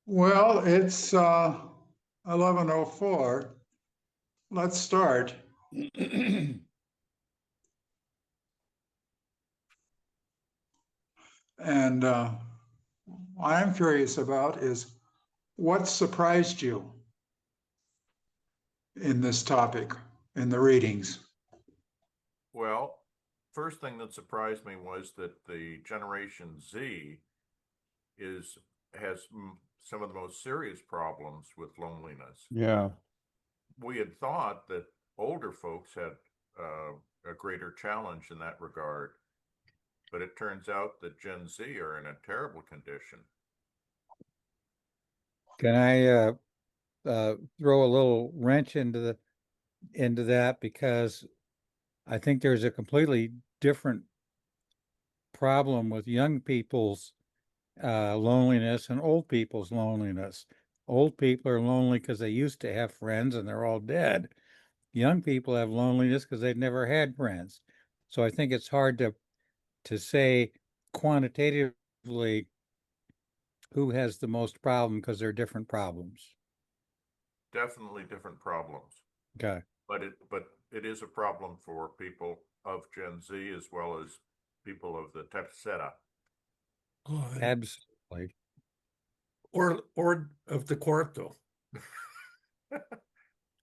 Well, it's 11:04. Let's start. And what I'm curious about is what surprised you in this topic, in the readings? Well, first thing that surprised me was that the Generation Z is has some of the most serious problems with loneliness. Yeah. We had thought that older folks had a greater challenge in that regard, but it turns out that Gen Z are in a terrible condition. Can I throw a little wrench into that because I think there's a completely different problem with young people's loneliness and old people's loneliness. Old people are lonely because they used to have friends and they're all dead. Young people have loneliness because they've never had friends. So I think it's hard to say quantitatively who has the most problem because they're different problems. Definitely different problems, Okay. but it is a problem for people of Gen Z as well as people of the tercera. Absolutely. Or of the cuarto.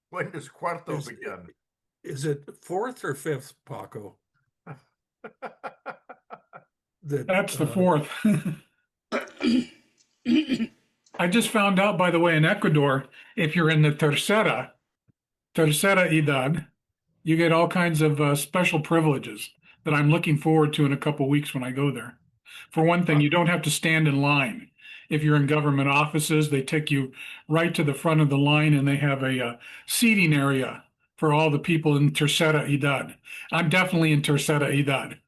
When does Cuarto begin? Is it fourth or fifth, Paco? That's the fourth. I just found out, by the way, in Ecuador, if you're in the tercera edad, you get all kinds of special privileges that I'm looking forward to in a couple weeks when I go there. For one thing, you don't have to stand in line. If you're in government offices, they take you right to the front of the line and they have a seating area for all the people in tercera edad. I'm definitely in tercera edad.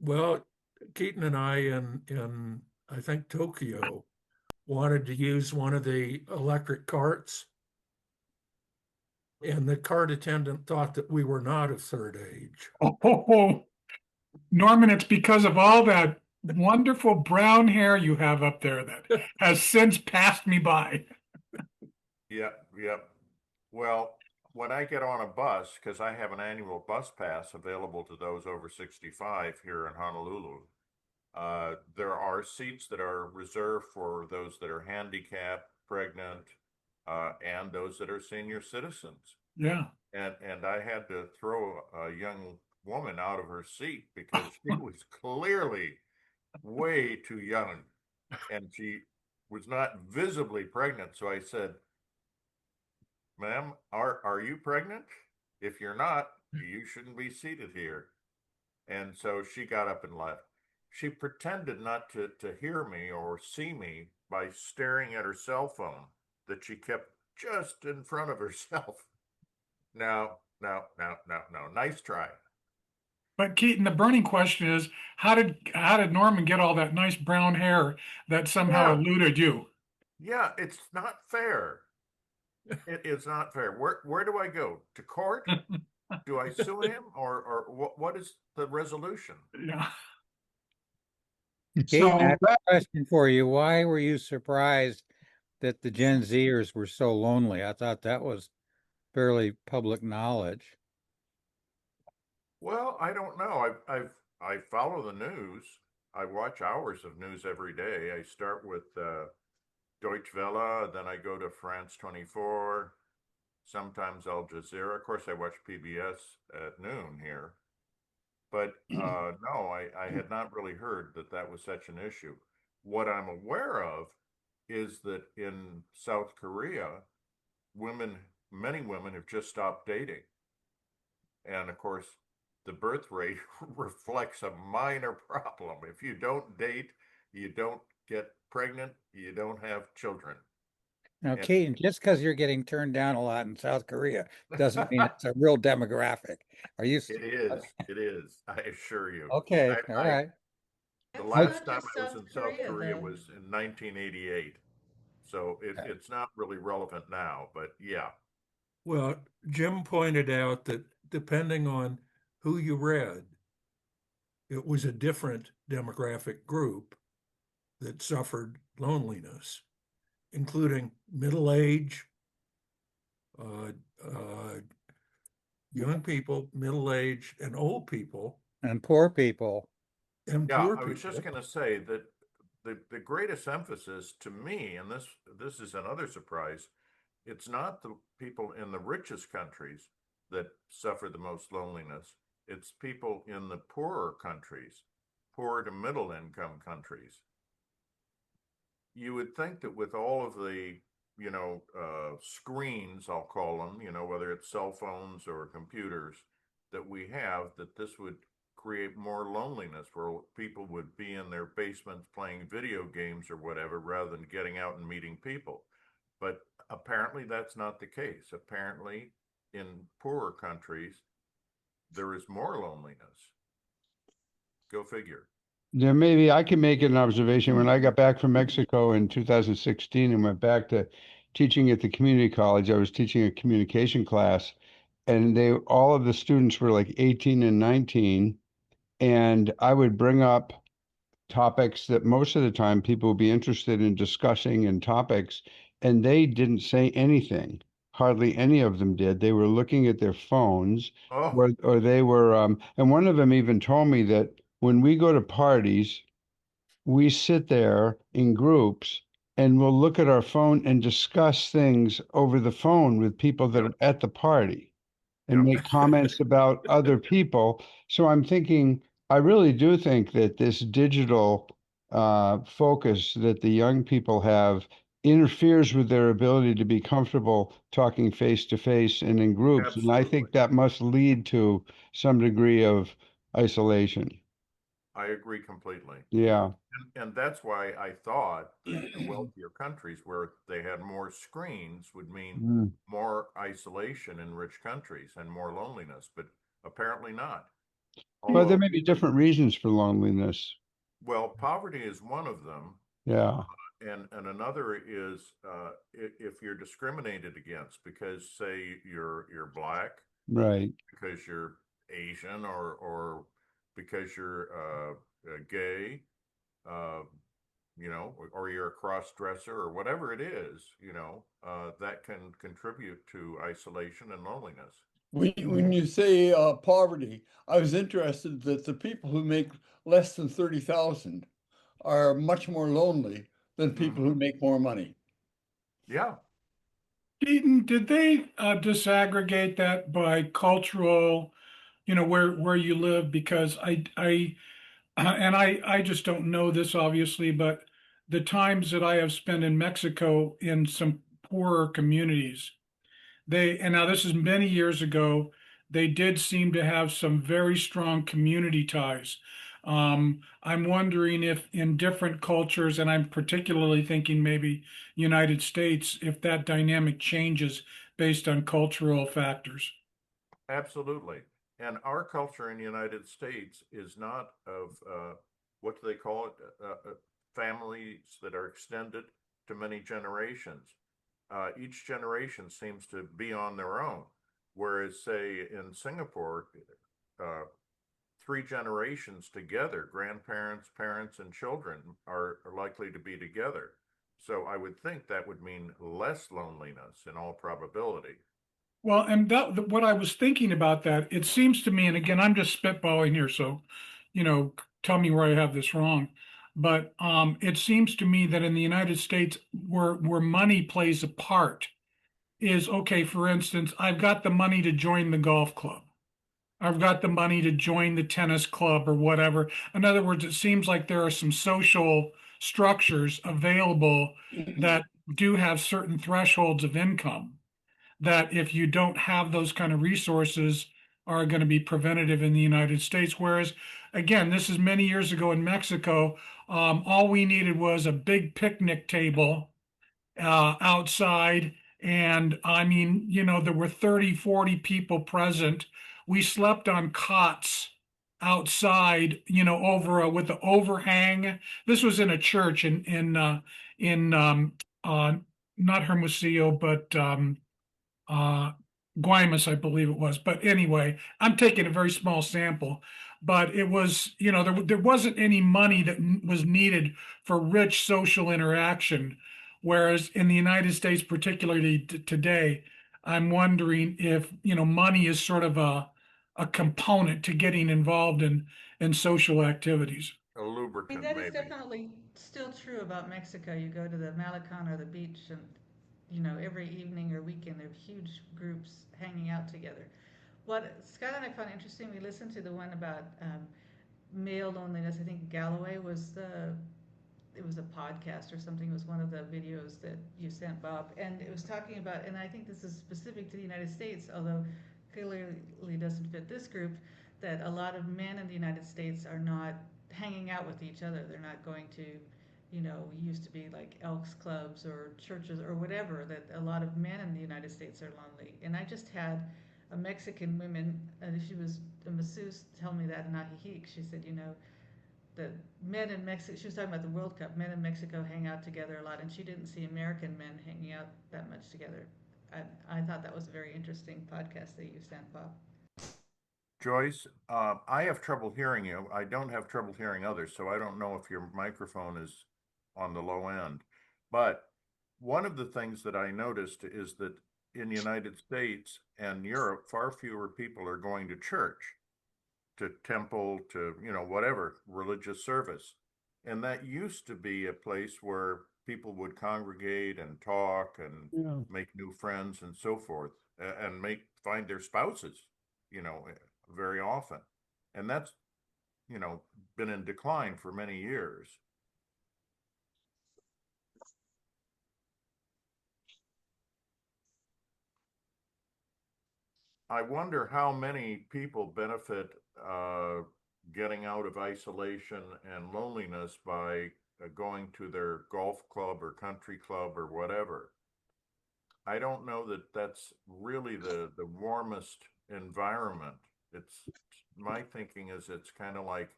Well, Keaton and I in I think Tokyo wanted to use one of the electric carts, and the cart attendant thought that we were not of third age. Oh, Norman, it's because of all that wonderful brown hair you have up there that has since passed me by. Yep. Well, when I get on a bus, because I have an annual bus pass available to those over 65 here in Honolulu, there are seats that are reserved for those that are handicapped, pregnant, and those that are senior citizens. Yeah. And I had to throw a young woman out of her seat because she was clearly way too young and she was not visibly pregnant. So I said, "Ma'am, are you pregnant? If you're not, you shouldn't be seated here." And so she got up and left. She pretended not to hear me or see me by staring at her cell phone that she kept just in front of herself. No. Nice try. But Keaton, the burning question is, how did Norman get all that nice brown hair that somehow Yeah. eluded you? Yeah, it's not fair. It is not fair. Where do I go? To court? Do I sue him or what is the resolution? Yeah. Kate, I have So a question for you. Why were you surprised that the Gen Zers were so lonely? I thought that was fairly public knowledge. Well, I don't know. I follow the news. I watch hours of news every day. I start with Deutsche Welle, then I go to France 24, sometimes Al Jazeera. Of course, I watch PBS at noon here. But no, I had not really heard that that was such an issue. What I'm aware of is that in South Korea, many women have just stopped dating. And of course, the birth rate reflects a minor problem. If you don't date, you don't get pregnant, you don't have children. Now, And Kate, just because you're getting turned down a lot in South Korea doesn't mean it's a real demographic. Are you? it is, I assure you. Okay, all right. The It's last not time just I was in South Korea then. was in 1988. So Okay. it's not really relevant now, but yeah. Well, Jim pointed out that depending on who you read, it was a different demographic group that suffered loneliness, including middle age, uh, uh, young people, middle age, and old people, And poor people. and Yeah, poor I was just people. going to say that the greatest emphasis to me, and this is another surprise, it's not the people in the richest countries that suffer the most loneliness. It's people in the poorer countries, poor to middle income countries. You would think that with all of the, screens, I'll call them, whether it's cell phones or computers that we have, that this would create more loneliness where people would be in their basements playing video games or whatever rather than getting out and meeting people. But apparently that's not the case. Apparently in poorer countries, there is more loneliness. Go figure. There maybe I can make an observation. When I got back from Mexico in 2016 and went back to teaching at the community college, I was teaching a communication class, and all of the students were like 18 and 19, and I would bring up topics that most of the time people would be interested in discussing and topics, and they didn't say anything. Hardly any of them did. They were looking at their phones, Oh, or they were, and one of them even told me that when we go to parties, we sit there in groups and we'll look at our phone and discuss things over the phone with people that yep, are at the party and yep. make comments about other people. So I'm thinking, I really do think that this digital focus that the young people have interferes with their ability to be comfortable talking face to face and in groups. And I Absolutely. think that must lead to some degree of isolation. I agree completely. Yeah. And that's why I thought that the wealthier countries where they had more screens would mean Mm. more isolation in rich countries and more loneliness, but apparently not. Well, there Although, may be different reasons for loneliness. well, poverty is one of them, Yeah, and another is if you're discriminated against because, say, you're black, right. because you're Asian, or because you're gay, uh, or you're a cross dresser or whatever it is, that can contribute to isolation and loneliness. When you say poverty, I was interested that the people who make less than 30,000 are much more lonely than people who Mhm. make more money. Yeah. Keaton, did they disaggregate that by cultural, where you live? Because I just don't know this obviously, but the times that I have spent in Mexico in some poorer communities, and now this is many years ago, they did seem to have some very strong community ties. I'm wondering if in different cultures, and I'm particularly thinking maybe United States, if that dynamic changes based on cultural factors. Absolutely. And our culture in the United States is not of what do they call it? Families that are extended to many generations. Each generation seems to be on their own. Whereas, say, in Singapore, uh, three generations together, grandparents, parents, and children are likely to be together. So I would think that would mean less loneliness in all probability. Well, and what I was thinking about that, it seems to me, and again, I'm just spitballing here, so, tell me where I have this wrong. But it seems to me that in the United States, where money plays a part, is okay. For instance, I've got the money to join the golf club. I've got the money to join the tennis club or whatever. In other words, it seems like there are some social structures available that do have certain thresholds of income that if you don't have those kind of resources are going to be preventative in the United States. Whereas, again, this is many years ago in Mexico. All we needed was a big picnic table outside. And I mean, there were 30, 40 people present. We slept on cots outside, over with the overhang. This was in a church in not Hermosillo, but uh, Guaymas, I believe it was. But anyway, I'm taking a very small sample. but it was, there wasn't any money that was needed for rich social interaction. Whereas in the United States, particularly today, I'm wondering if, money is sort of a component to getting involved in social activities. A I mean, lubricant, that is maybe. definitely still true about Mexico. You go to the Malecon or the beach, and every evening or weekend, there are huge groups hanging out together. What Scott and I found interesting, we listened to the one about male loneliness. I think Galloway was it was a podcast or something. It was one of the videos that you sent, Bob, and it was talking about. And I think this is specific to the United States, although clearly doesn't fit this group. That a lot of men in the United States are not hanging out with each other. They're not going to, used to be like Elks clubs or churches or whatever. That a lot of men in the United States are lonely. And I just had a Mexican woman, she was a masseuse, tell me that in Ajijic. She said, the men in Mexico, she was talking about the World Cup, men in Mexico hang out together a lot, and she didn't see American men hanging out that much together. I thought that was a very interesting podcast that you sent, Bob. Joyce, I have trouble hearing you. I don't have trouble hearing others, so I don't know if your microphone is on the low end. But one of the things that I noticed is that in the United States and Europe, far fewer people are going to church, to temple, to, whatever religious service. And that used to be a place where people would congregate and talk and Yeah. make new friends and so forth, and find their spouses, very often. And that's, been in decline for many years. I wonder how many people benefit getting out of isolation and loneliness by going to their golf club or country club or whatever. I don't know that that's really the warmest environment. It's my thinking is it's kind of like,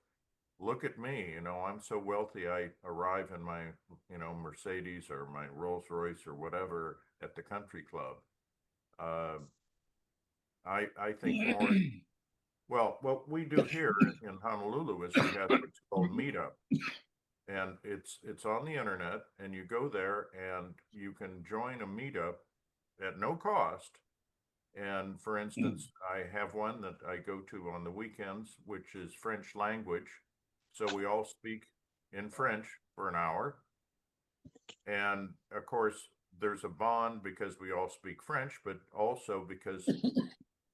look at me, I'm so wealthy. I arrive in my, Mercedes or my Rolls Royce or whatever at the country club. I think more, well, what we do here in Honolulu is we have what's called Meetup. And it's on the internet, and you go there and you can join a meetup at no cost. And for instance, I have one that I go to on the weekends, which is French language. So we all speak in French for an hour. And of course, there's a bond because we all speak French, but also because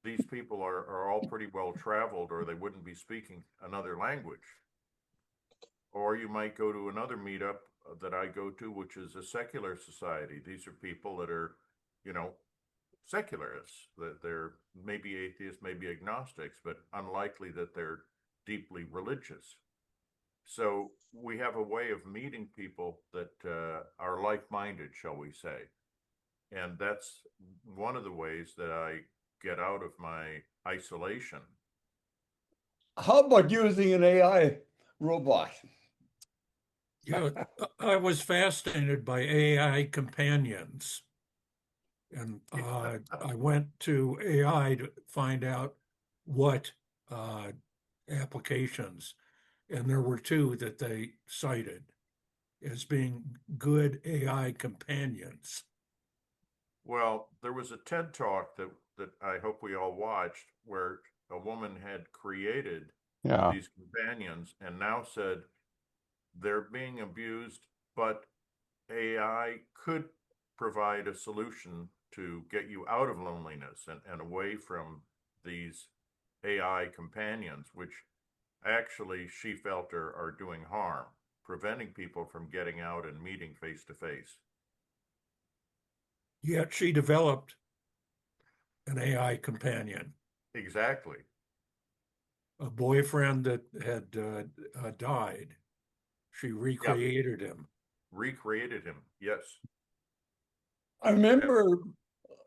these people are all pretty well traveled, or they wouldn't be speaking another language. Or you might go to another meetup that I go to, which is a secular society. These are people that are, secularists, that they're maybe atheists, maybe agnostics, but unlikely that they're deeply religious. So we have a way of meeting people that are like-minded, shall we say. And that's one of the ways that I get out of my isolation. How about using an AI robot? Yeah, I was fascinated by AI companions. And I went to AI to find out what applications, and there were two that they cited as being good AI companions. Well, there was a TED Talk that I hope we all watched, where a woman had created these companions and now said they're being abused, but AI could provide a solution to get you out of loneliness and away from these AI companions, which actually she felt are doing harm, preventing people from getting out and meeting face to face. Yet she developed an AI companion, Exactly. a boyfriend that had died. She recreated him. Recreated him, yes. I remember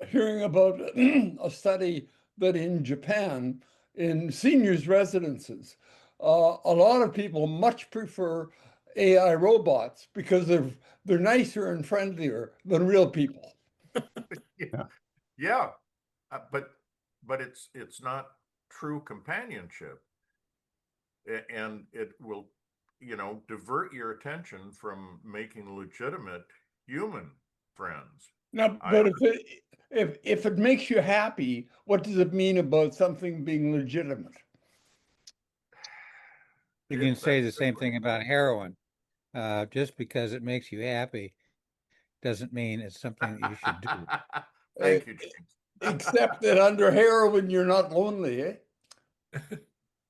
hearing about a study that in Japan, in seniors' residences, a lot of people much prefer AI robots because they're nicer and friendlier than real people. Yeah, but it's not true companionship. and it will, divert your attention from making legitimate human friends. Now, I but if it makes you happy, what does it mean about something being legitimate? You can It's say that the same simple. thing about heroin. Just because it makes you happy doesn't mean it's something that you should do. Thank you, James. Except that under heroin, you're not lonely, eh?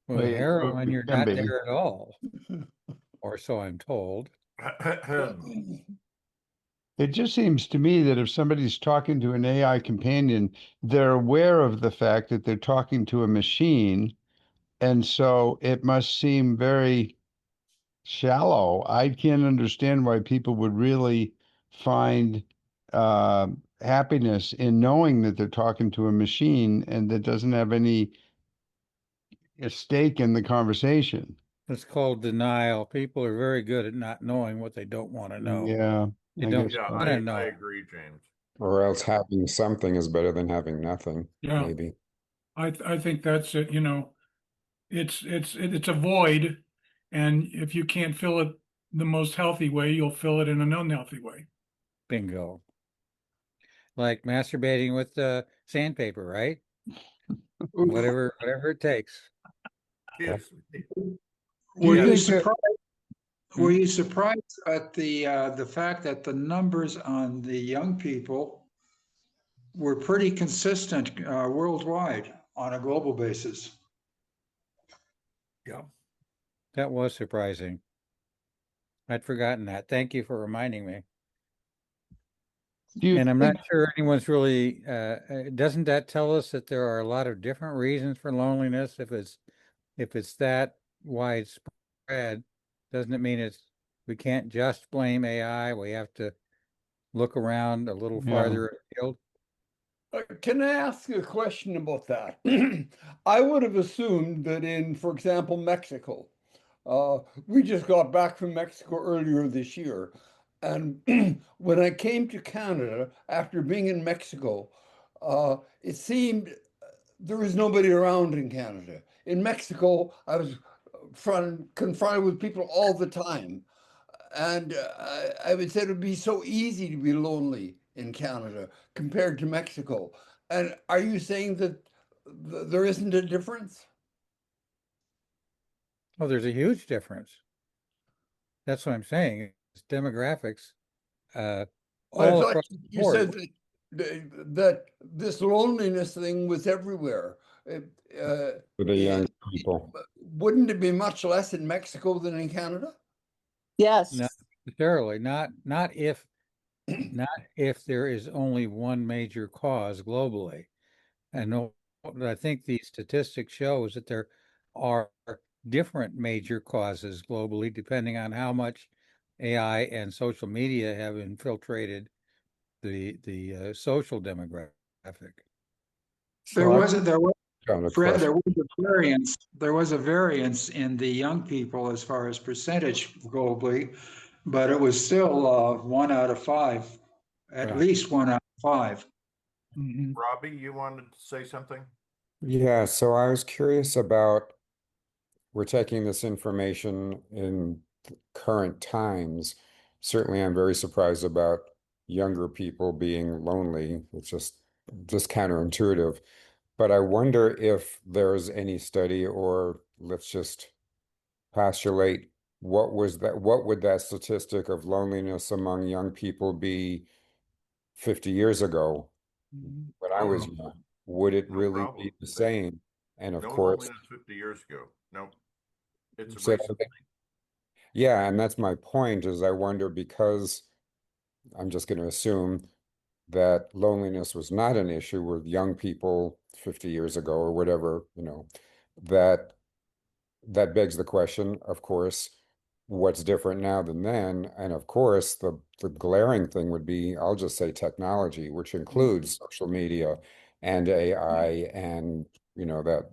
With Well, heroin, you you're can not be. there at all, or so I'm told. It just seems to me that if somebody's talking to an AI companion, they're aware of the fact that they're talking to a machine. And so it must seem very shallow. I can't understand why people would really find uh, happiness in knowing that they're talking to a machine and that doesn't have any stake in the conversation. It's called denial. People are very good at not knowing what they don't want to know. Yeah, They I don't guess Yeah, want so. to I know. agree, James. Or else having something is better than having nothing, Yeah, maybe. I think that's it. It's a void, and if you can't fill it the most healthy way, you'll fill it in an unhealthy way. Bingo. Like masturbating with sandpaper, right? Whatever it takes. Excuse me. Do you Were you think that surprised? Were Hmm? you surprised at the fact that the numbers on the young people were pretty consistent worldwide on a global basis? Yeah. That was surprising. I'd forgotten that. Thank you for reminding me. do you And I'm think not sure anyone's really, doesn't that tell us that there are a lot of different reasons for loneliness? If it's that widespread, doesn't it mean we can't just blame AI? We have to look around a little yeah. farther afield. Can I ask you a question about that? I would have assumed that in, for example, Mexico, we just got back from Mexico earlier this year. And when I came to Canada after being in Mexico, it seemed there was nobody around in Canada. In Mexico, I was confronted with people all the time. And I would say it would be so easy to be lonely in Canada compared to Mexico. And are you saying that there isn't a difference? Oh, there's a huge difference. That's what I'm saying. It's demographics, uh, I all thought across the you said board. that this loneliness thing was everywhere. It, For the young it, people. wouldn't it be much less in Mexico than in Canada? Yes. Not necessarily, not if there is only one major cause globally. And I think the statistics shows that there are different major causes globally, depending on how much AI and social media have infiltrated the social demographic. There So was there was Got a Fred, question. there was a variance. There was a variance in the young people as far as percentage globally, but it was still 1 out of 5, at Right. least 1 out of 5. Mhm. Robbie, you wanted to say something? Yeah, so I was curious about, we're taking this information in current times. Certainly, I'm very surprised about younger people being lonely. It's just counterintuitive. But I wonder if there's any study, or let's just postulate, what would that statistic of loneliness among young people be 50 years ago when I Oh, was no, young? Would it no really problem. be the same? And of No course, loneliness 50 years ago. No, it's a so recent thing. yeah, and that's my point, is I wonder, because I'm just going to assume that loneliness was not an issue with young people 50 years ago or whatever, that that begs the question, of course, what's different now than then? And of course, the glaring thing would be, I'll just say technology, which includes social media and AI and, that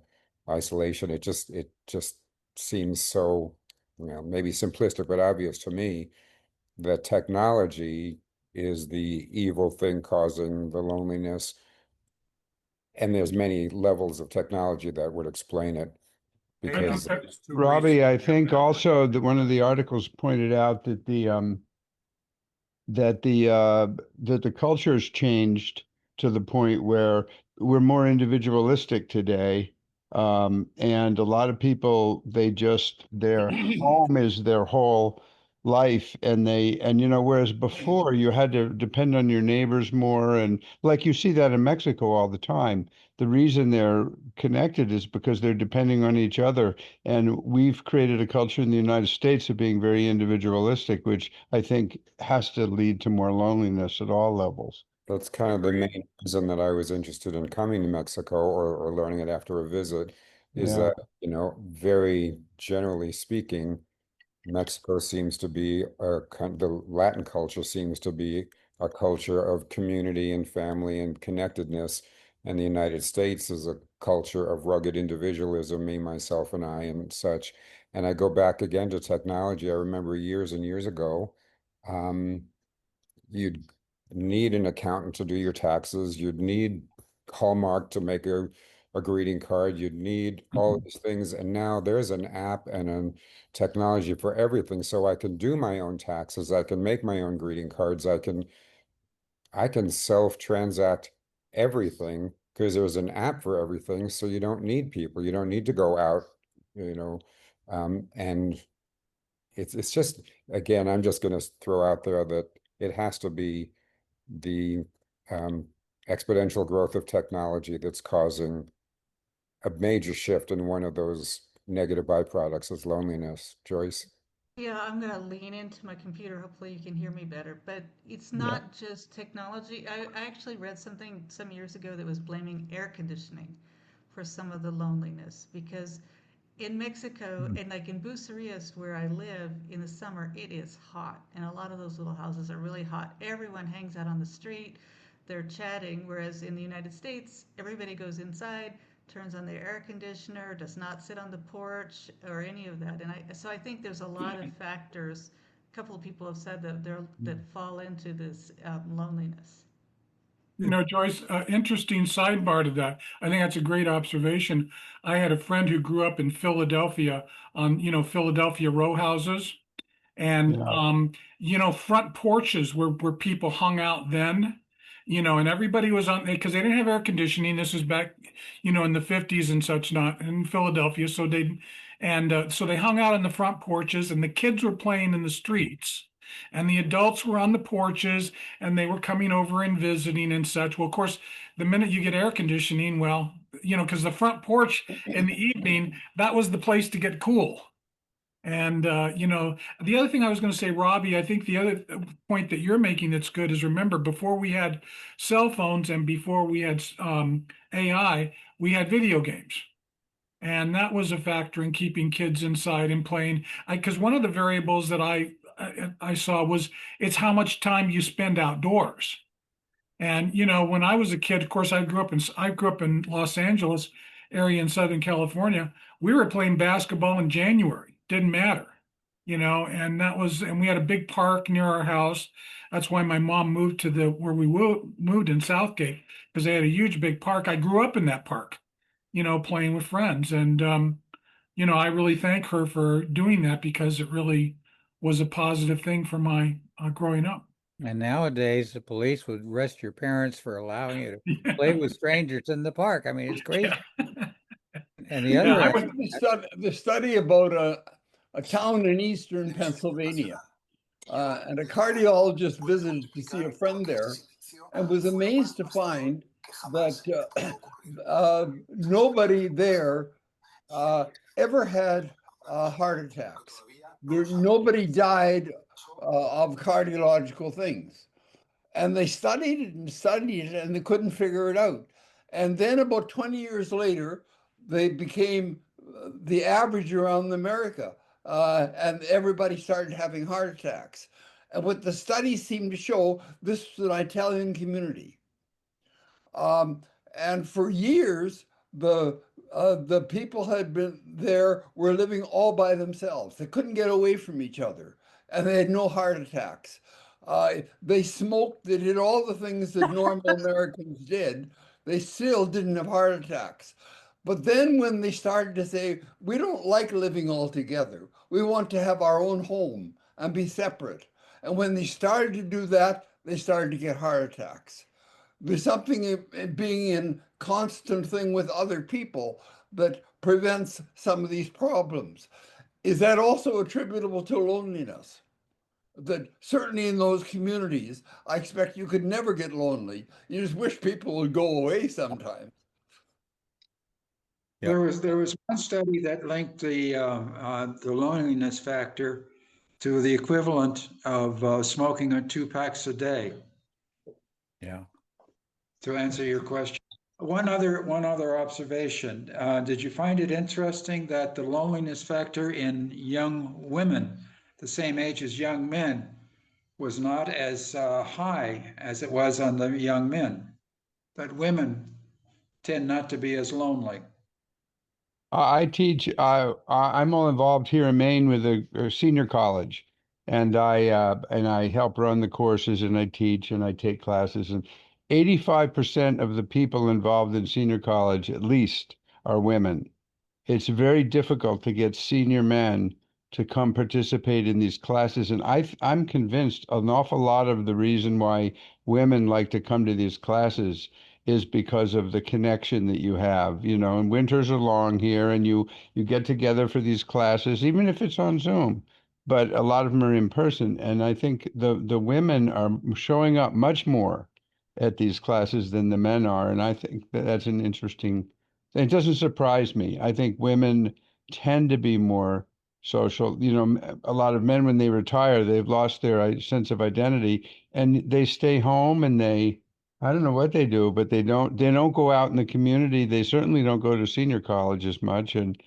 isolation. It just seems so, maybe simplistic, but obvious to me that technology is the evil thing causing the loneliness. And there's many levels of technology that would explain it. because There's two Robbie, reasons I for think that. also that one of the articles pointed out that the culture has changed to the point where we're more individualistic today. And a lot of people, their home is their whole life. And whereas before you had to depend on your neighbors more. And like you see that in Mexico all the time. The reason they're connected is because they're depending on each other. And we've created a culture in the United States of being very individualistic, which I think has to lead to more loneliness at all levels. that's kind of the main reason that I was interested in coming to Mexico or learning it after a visit is Yeah. that, very generally speaking, Mexico seems to be the Latin culture seems to be a culture of community and family and connectedness. And the United States is a culture of rugged individualism, me, myself, and I, and such. And I go back again to technology. I remember years and years ago, um, you'd need an accountant to do your taxes. You'd need Hallmark to make a greeting card. You'd need all these things. And now there's an app and a technology for everything. So I can do my own taxes. I can make my own greeting cards. I can self-transact everything because there's an app for everything. So you don't need people. You don't need to go out, and it's just, again, I'm just going to throw out there that it has to be the um, exponential growth of technology that's causing a major shift, in one of those negative byproducts is loneliness. Joyce? Yeah, I'm going to lean into my computer. Hopefully, you can hear me better. But it's Yeah. not just technology. I actually read something some years ago that was blaming air conditioning for some of the loneliness because in Mexico and like in Bucerias where I live in the summer, it is hot. And a lot of those little houses are really hot. Everyone hangs out on the street, they're chatting. Whereas in the United States, everybody goes inside, turns on their air conditioner, does not sit on the porch or any of that. And so I think there's a lot of factors. A couple of people have said that fall into this loneliness. Joyce, interesting sidebar to that. I think that's a great observation. I had a friend who grew up in Philadelphia on, Philadelphia row houses. And Yeah. front porches where people hung out then, and everybody was on because they didn't have air conditioning. This is back, in the 50s and such, not in Philadelphia. So they hung out on the front porches, and the kids were playing in the streets, and the adults were on the porches, and they were coming over and visiting and such. Well, of course, the minute you get air conditioning, well, because the front porch in the evening, that was the place to get cool. And the other thing I was going to say, Robbie, I think the other point that you're making that's good is, remember, before we had cell phones and before we had AI, we had video games, and that was a factor in keeping kids inside and playing. Because one of the variables that I saw was it's how much time you spend outdoors. And when I was a kid, of course, I grew up in Los Angeles area in Southern California. We were playing basketball in January. Didn't matter, and we had a big park near our house. That's why my mom moved to where we moved in Southgate, because they had a huge big park. I grew up in that park, playing with friends. And I really thank her for doing that because it really was a positive thing for my growing up. And nowadays, the police would arrest your parents for allowing you to play with strangers in the park. I mean, it's crazy. Yeah. And the Yeah, other I I would- read the study about a town in eastern Pennsylvania, and a cardiologist visited to see a friend there and was amazed to find that nobody there ever had heart attacks. Nobody died of cardiological things. And they studied it and studied it, and they couldn't figure it out. And then about 20 years later, they became the average around America, and everybody started having heart attacks. And what the studies seemed to show, this was an Italian community. And for years, the people had been there were living all by themselves. They couldn't get away from each other, and they had no heart attacks. They smoked. They did all the things that normal Americans did. They still didn't have heart attacks. But then when they started to say, we don't like living all together, we want to have our own home and be separate. And when they started to do that, they started to get heart attacks. There's something in being in constant thing with other people that prevents some of these problems. Is that also attributable to loneliness? That certainly in those communities, I expect you could never get lonely. You just wish people would go away sometimes. Yep. There was one study that linked the loneliness factor to the equivalent of smoking 2 packs a day. Yeah. To answer your question, one other observation. Did you find it interesting that the loneliness factor in young women, the same age as young men, was not as high as it was on the young men? That women tend not to be as lonely. I teach. I'm all involved here in Maine with a senior college, and I help run the courses, and I teach, and I take classes. And 85% of the people involved in senior college, at least, are women. It's very difficult to get senior men to come participate in these classes. And I'm convinced an awful lot of the reason why women like to come to these classes is because of the connection that you have, and winters are long here and you get together for these classes, even if it's on Zoom, but a lot of them are in person. And I think the women are showing up much more at these classes than the men are. And I think that's an interesting, it doesn't surprise me. I think women tend to be more social. A lot of men, when they retire, they've lost their sense of identity and they stay home and I don't know what they do, but they don't go out in the community. They certainly don't go to senior college as much. And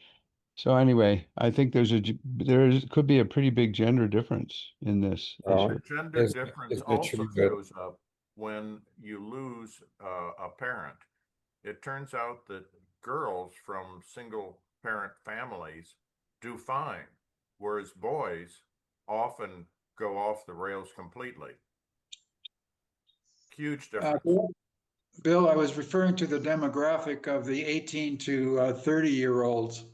so anyway, I think could be a pretty big gender difference in this Well, issue. The gender is difference it also true that shows up when you lose a parent. It turns out that girls from single parent families do fine, whereas boys often go off the rails completely. Huge difference. Bill, I was referring to the demographic of the 18 to 30-year-olds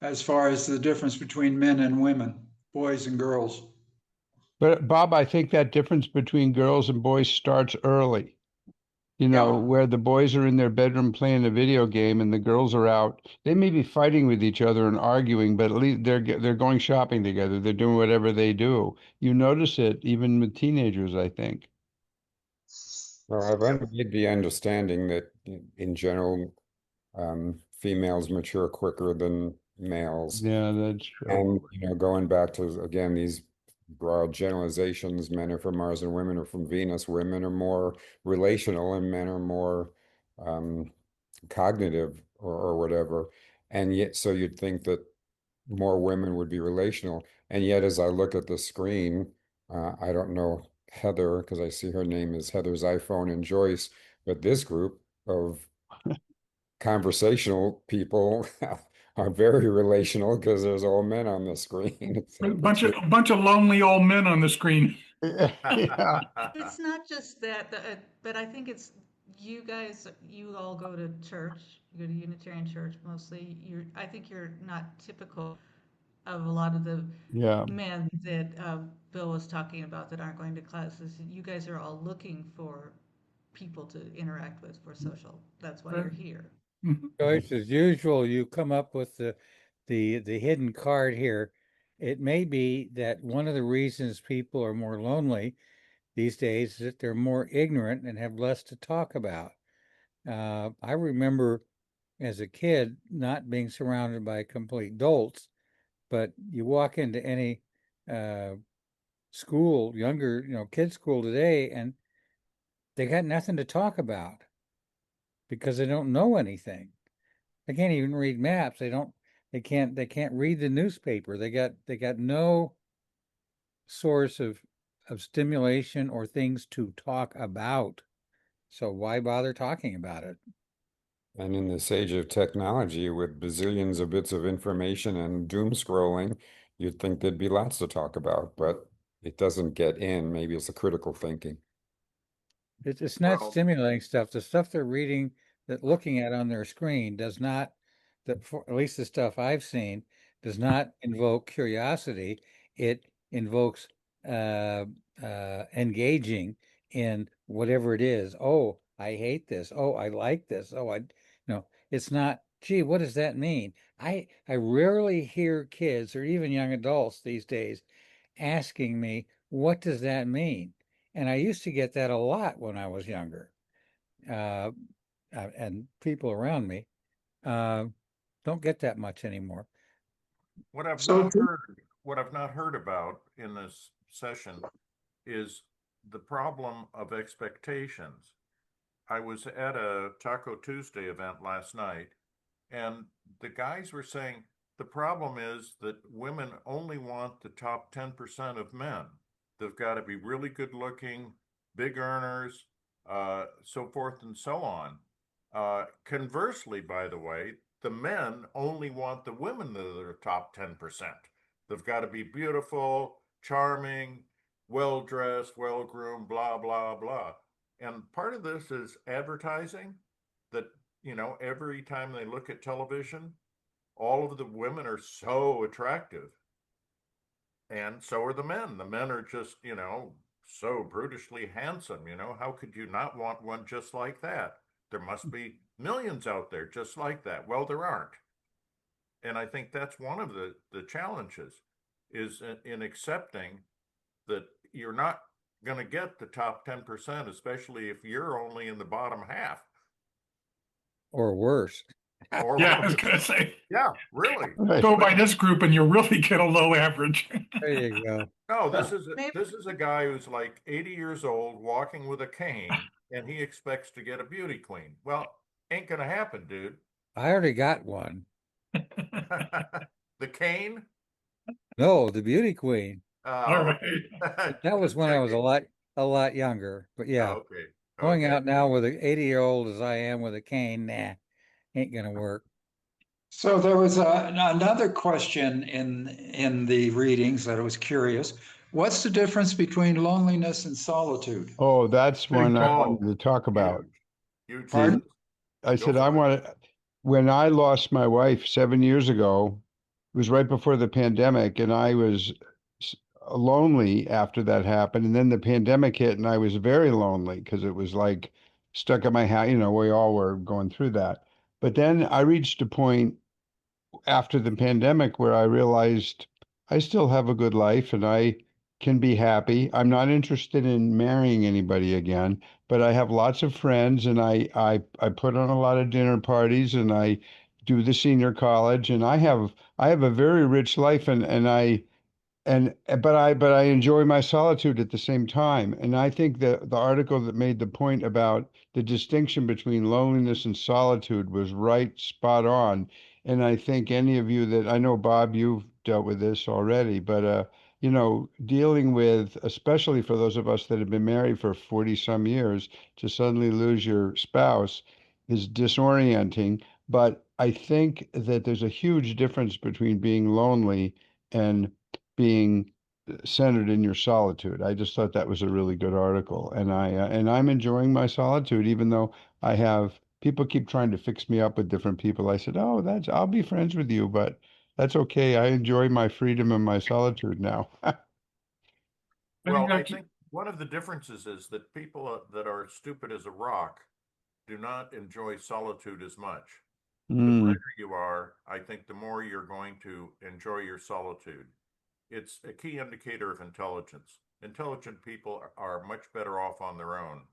as far as the difference between men and women, boys and girls. But Bob, I think that difference between girls and boys starts early. Yeah. Where the boys are in their bedroom playing a video game and the girls are out. They may be fighting with each other and arguing, but at least they're going shopping together. They're doing whatever they do. You notice it even with teenagers, I think. well, I've made the understanding that in general, females mature quicker than males. Yeah, that's true. And, going back to, again, these broad generalizations, men are from Mars and women are from Venus. Women are more relational and men are more cognitive or whatever. And yet, so you'd think that more women would be relational. And yet, as I look at the screen, I don't know Heather, because I see her name is Heather's iPhone and Joyce, but this group of conversational people are very relational because there's all men on the screen. A bunch of lonely old men on the screen. Yeah. It's not just that, but I think it's you guys, you all go to church, you go to Unitarian church mostly. I think you're not typical of a lot of the Yeah. men that Bill was talking about that aren't going to classes. You guys are all looking for people to interact with for social. That's why you're here. Joyce, as usual, you come up with the hidden card here. It may be that one of the reasons people are more lonely these days is that they're more ignorant and have less to talk about. I remember as a kid not being surrounded by complete dolts, but you walk into any school, younger, kids school today, and they got nothing to talk about because they don't know anything. They can't even read maps. They can't read the newspaper. They got no source of stimulation or things to talk about. So why bother talking about it? And in this age of technology with bazillions of bits of information and doom scrolling, you'd think there'd be lots to talk about, but it doesn't get in. Maybe it's the critical thinking. It's not Well, stimulating stuff. The stuff they're reading, that looking at on their screen does not that for at least the stuff I've seen does not invoke curiosity. It invokes engaging in whatever it is. Oh, I hate this. Oh, I like this. Oh, it's not, gee, what does that mean? I rarely hear kids or even young adults these days asking me, what does that mean? And I used to get that a lot when I was younger. Uh, and people around me uh, don't get that much anymore. What I've So not heard, what I've not heard about in this session is the problem of expectations. I was at a Taco Tuesday event last night, and the guys were saying the problem is that women only want the top 10% of men. They've got to be really good looking, big earners, so forth and so on. Conversely, by the way, the men only want the women that are top 10%. They've got to be beautiful, charming, well dressed, well groomed, blah, blah, blah. And part of this is advertising that, every time they look at television, all of the women are so attractive. And so are the men. The men are just, so brutishly handsome. How could you not want one just like that? There must be millions out there just like that. Well, there aren't. And I think that's one of the challenges is in accepting that you're not going to get the top 10%, especially if you're only in the bottom half. Or worse. Or Yeah, I was gonna say, yeah, really. Right. go by this group and you really get a low average. There you go. No, this Maybe- is a guy who's like 80 years old, walking with a cane, and he expects to get a beauty queen. Well, ain't gonna happen, dude. I already got one. The cane? No, the beauty queen. All right. That was when I was a lot younger. But yeah, Oh, okay. going Okay. out now with an 80-year-old as I am with a cane, nah, ain't gonna work. So there was another question in the readings that I was curious. What's the difference between loneliness and solitude? Oh, that's one I Oh, wanted to talk about. Huge. Pardon? I Go said, for it. when I lost my wife 7 years ago, it was right before the pandemic, and I was lonely after that happened. And then the pandemic hit, and I was very lonely because it was like stuck at my house. We all were going through that. But then I reached a point after the pandemic where I realized I still have a good life and I can be happy. I'm not interested in marrying anybody again, but I have lots of friends and I put on a lot of dinner parties and I do the senior college and I have a very rich life but I enjoy my solitude at the same time. And I think the article that made the point about the distinction between loneliness and solitude was right spot on. And I think any of you that I know, Bob, you've dealt with this already, but dealing with, especially for those of us that have been married for 40 some years, to suddenly lose your spouse is disorienting. But I think that there's a huge difference between being lonely and being centered in your solitude. I just thought that was a really good article, and I'm enjoying my solitude, even though I have people keep trying to fix me up with different people. I said, "Oh, I'll be friends with you, but that's okay. I enjoy my freedom and my solitude now." Well, I that's- think one of the differences is that people that are stupid as a rock do not enjoy solitude as much. The Mm. brighter you are, I think the more you're going to enjoy your solitude. It's a key indicator of intelligence. Intelligent people are much better off on their own.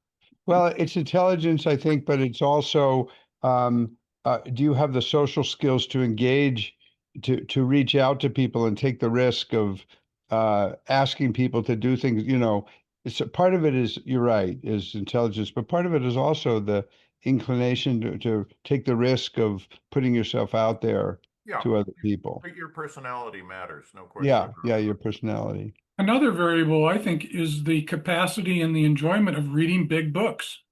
Well, it's intelligence, I think, but it's also do you have the social skills to engage, to reach out to people and take the risk of asking people to do things? It's part of it is, you're right, is intelligence, but part of it is also the inclination to take the risk of putting yourself out there Yeah, to other people. but your personality matters, no question Yeah, about yeah, it. your personality. Another variable, I think, is the capacity and the enjoyment of reading big books.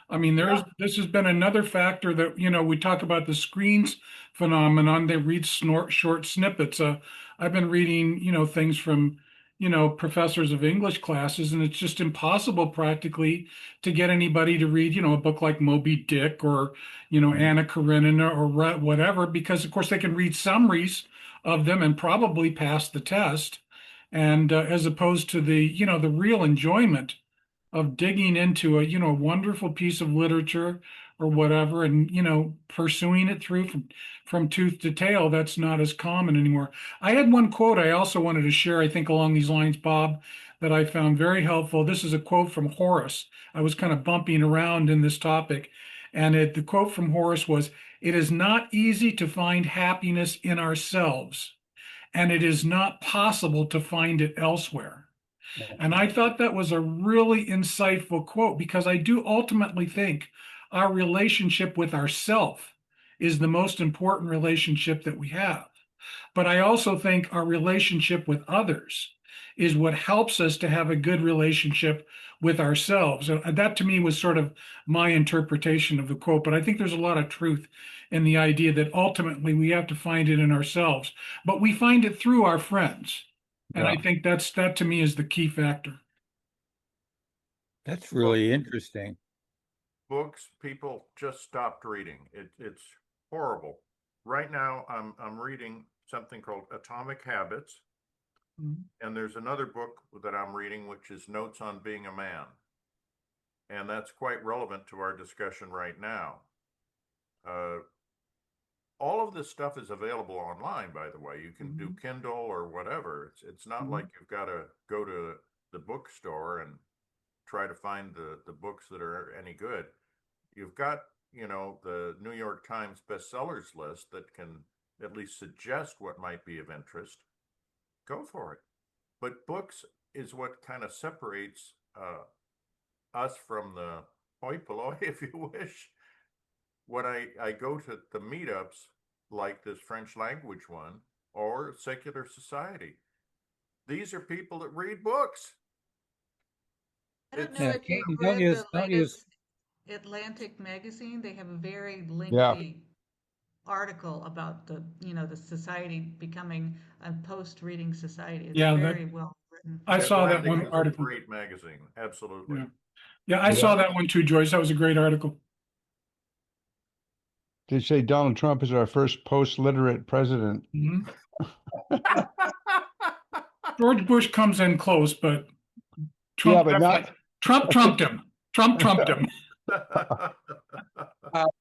I mean, this has been another factor that, we talk about the screens phenomenon. They read short snippets. I've been reading, things from, professors of English classes, and it's just impossible practically to get anybody to read, a book like Moby Dick or, Anna Karenina or whatever, because of course they can read summaries of them and probably pass the test. And as opposed to the real enjoyment of digging into a wonderful piece of literature or whatever, and pursuing it through from tooth to tail, that's not as common anymore. I had one quote I also wanted to share, I think along these lines, Bob, that I found very helpful. This is a quote from Horace. I was kind of bumping around in this topic, and the quote from Horace was, "It is not easy to find happiness in ourselves, and it is not possible to find it elsewhere." And I thought that was a really insightful quote, because I do ultimately think our relationship with ourself is the most important relationship that we have. But I also think our relationship with others is what helps us to have a good relationship with ourselves. And that to me was sort of my interpretation of the quote. But I think there's a lot of truth in the idea that ultimately we have to find it in ourselves, but we find it through our friends. And I think that to me is the key factor. That's really interesting. Books, people just stopped reading. It's horrible. Right now, I'm reading something called Atomic Habits, and there's another book that I'm reading, which is Notes on Being a Man, and that's quite relevant to our discussion right now. All of this stuff is available online, by the way. You can do Kindle or whatever. It's not like you've got to go to the bookstore and try to find the books that are any good. You've got, the New York Times bestsellers list that can at least suggest what might be of interest. Go for it. But books is what kind of separates us from the hoi polloi, if you wish. When I go to the meetups like this French language one or Secular Society, these are people that read books. I don't know Yeah, if you've don't read use, the don't use, latest Atlantic magazine. They have a very lengthy article about the society becoming a post-reading society. It's Yeah, very well written. I saw that Atlantic one is a article. great magazine. Absolutely. Yeah, I saw that one too, Joyce. That was a great article. They say Donald Trump is our first post-literate president. George Bush comes in close, but Trump but not. Trump trumped him. Trump trumped him.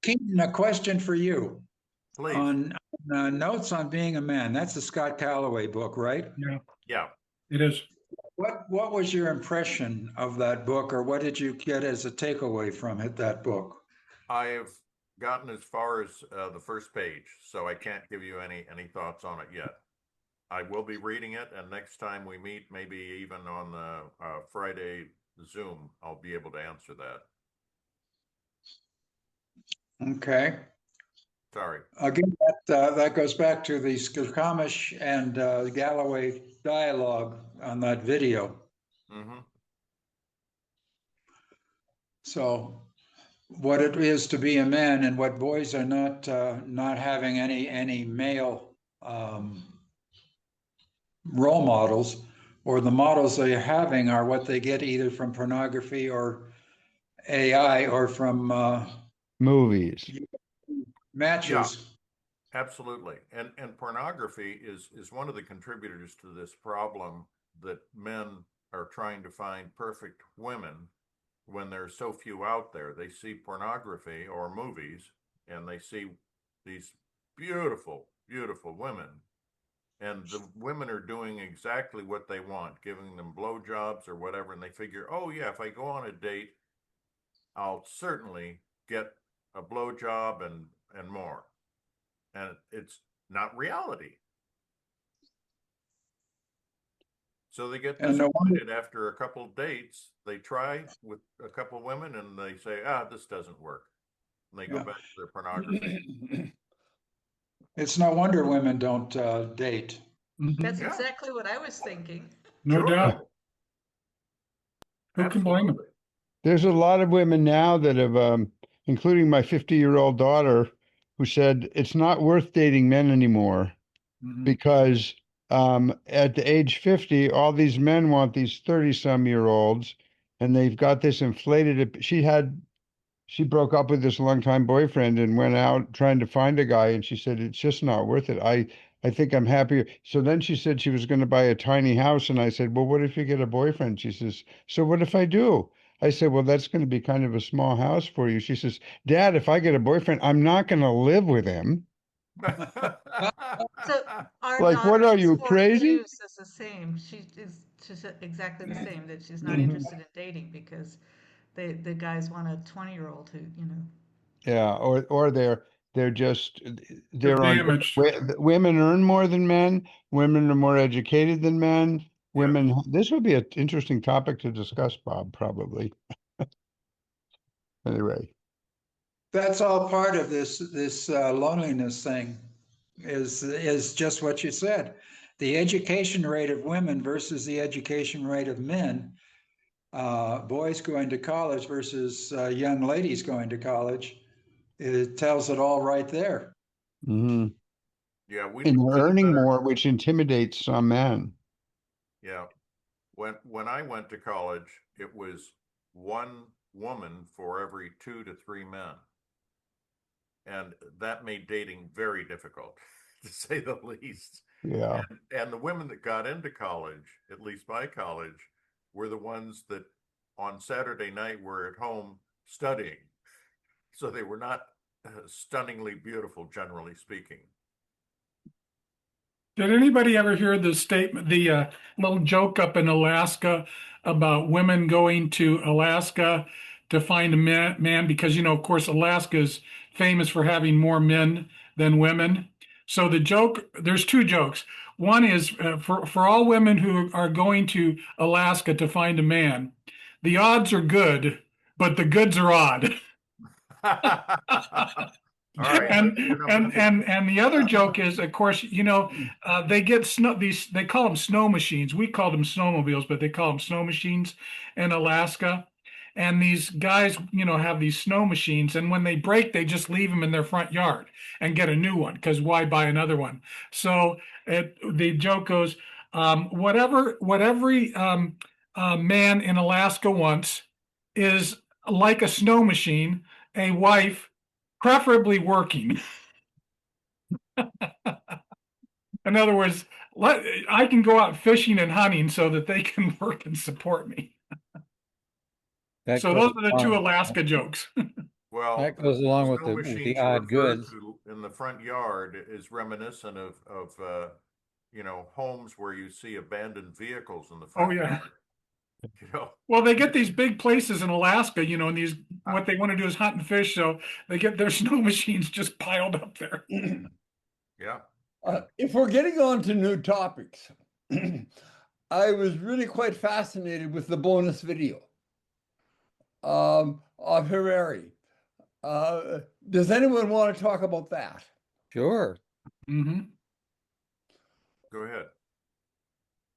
Keaton, a question for you. Please. On Notes on Being a Man. That's a Scott Calloway book, right? Yeah. It is. What was your impression of that book, or what did you get as a takeaway from it, that book? I have gotten as far as the first page, so I can't give you any thoughts on it yet. I will be reading it, and next time we meet, maybe even on the Friday Zoom, I'll be able to answer that. Okay. Sorry. Again, that goes back to the Skokomish and Galloway dialogue on that video. So what it is to be a man, and what boys are not having any male role models, or the models they're having are what they get either from pornography or AI or from Movies. matches. Yeah, absolutely. And pornography is one of the contributors to this problem, that men are trying to find perfect women when there's so few out there. They see pornography or movies, and they see these beautiful, beautiful women. And the women are doing exactly what they want, giving them blowjobs or whatever. And they figure, oh, yeah, if I go on a date, I'll certainly get a blowjob and more. And it's not reality. So they get disappointed after a couple of dates. They try with a couple of women and they say, this doesn't work. And they go back to their pornography. It's no wonder women don't date. That's exactly what I was thinking. No doubt. Who can blame them? There's a lot of women now that have, including my 50-year-old daughter, who said it's not worth dating men anymore because at the age 50, all these men want these 30-some-year-olds, and they've got this inflated. She broke up with this longtime boyfriend and went out trying to find a guy, and she said, it's just not worth it. I think I'm happier. So then she said she was going to buy a tiny house, and I said, well, what if you get a boyfriend? She says, so what if I do? I said, well, that's going to be kind of a small house for you. She says, Dad, if I get a boyfriend, I'm not going to live with him. So our Like, what daughter are who's you, 42 crazy? says the same. She's exactly the same, that she's not Mhm. interested in dating because the guys want a 20-year-old who, Yeah, or they're just They're they're on damaged. women earn more than men, women are more educated than men, Yes. women this would be an interesting topic to discuss, Bob, probably. Anyway, That's all part of this loneliness thing is just what you said. The education rate of women versus the education rate of men, boys going to college versus young ladies going to college, it tells it all right there. mhm. Yeah, we And they're need earning better. more, which intimidates some men. Yeah. When I went to college, it was one woman for every 2 to 3 men. And that made dating very difficult, to say the least. Yeah. And the women that got into college, at least my college, were the ones that on Saturday night were at home studying. So they were not stunningly beautiful, generally speaking. Did anybody ever hear the statement, the little joke up in Alaska about women going to Alaska to find a man? Because, of course, Alaska is famous for having more men than women. So the joke, there's two jokes. One is for all women who are going to Alaska to find a man, the odds are good, but the goods are odd. All right, and let's do number and two. and the other joke is, of course, they get they call them snow machines. We call them snowmobiles, but they call them snow machines in Alaska. And these guys, have these snow machines, and when they break, they just leave them in their front yard and get a new one because why buy another one? So the joke goes, what every man in Alaska wants is like a snow machine, a wife, preferably working. In other words, I can go out fishing and hunting so that they can work and support me. That So goes those are the two along, Alaska jokes. Well, that goes along with snow the machines you odd refer goods. to in the front yard is reminiscent of homes where you see abandoned vehicles in the front Oh, yeah. yard. Well, they get these big places in Alaska, and these what they want to do is hunt and fish, so they get their snow machines just piled up there. Yeah. If we're getting on to new topics, I was really quite fascinated with the bonus video of Harari. Does anyone want to talk about that? Sure. Mm-hmm. Go ahead.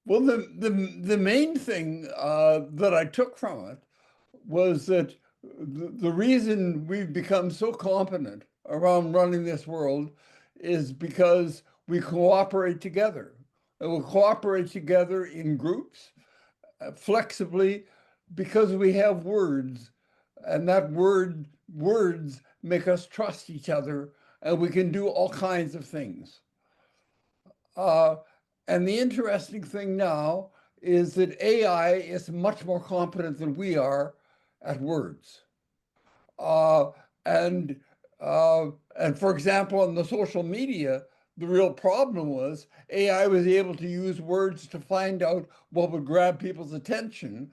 Well, the main thing that I took from it was that the reason we've become so competent around running this world is because we cooperate together. And we cooperate together in groups, flexibly, because we have words, and words make us trust each other, and we can do all kinds of things. And the interesting thing now is that AI is much more competent than we are at words. And for example, on the social media, the real problem was AI was able to use words to find out what would grab people's attention.